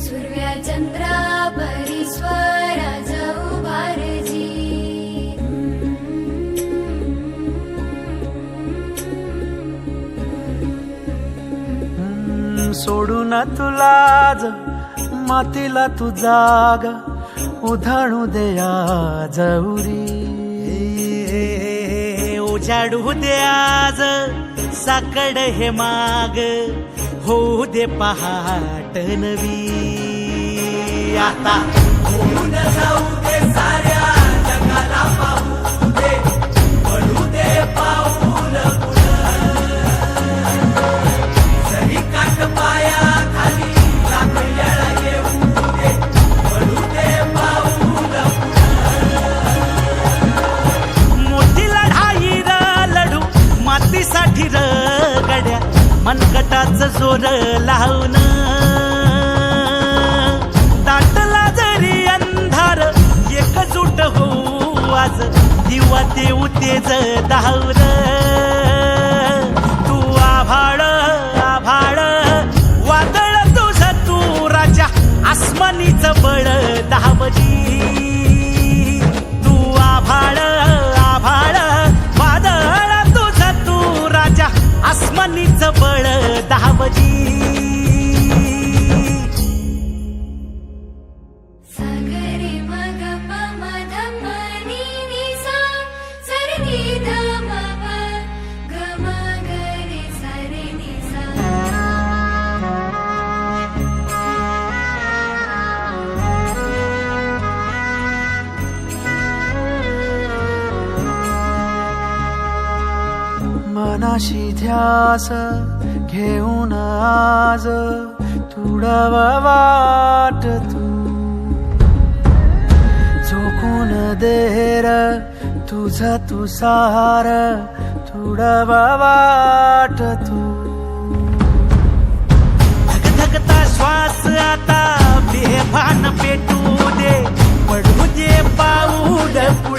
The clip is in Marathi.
सूर्या चंद्रा परीश्वर जाऊ बारजी सोडून तुला आज मातीला तू जाग उधाणू दया जवरी उजाडू दे आज साकड हे माग होऊ दे पहाट नवी आता होऊन जाऊ दे साऱ्या जगाला पाहू दे पडू दे पाऊल जरी काट पाया खाली लाकड्याला येऊ दे पडू दे पाऊल मोठी लढाई र लढू मातीसाठी र गड्या मनगटाच जोर लावून दाटला जरी अंधार एकजूट होऊ आज दिवा देऊ तेज धावर तू आभाळ आभाळ वादळ तुझ तू राजा आसमानीच बळ दावजी तू आभाळ आभाळ वादळ तुझ तू राजा आसमानीच बळ दावजी सागरे मग मध पनी निसा सरनी धम ग मग रे सरे निसा मनाशी ध्यास घेऊन आज तुडव वाट तू झोकून देर तुझ तू सार तुडव वाट तू धगधगता श्वास आता बेभान पेटू दे पडू दे पाऊल पुढे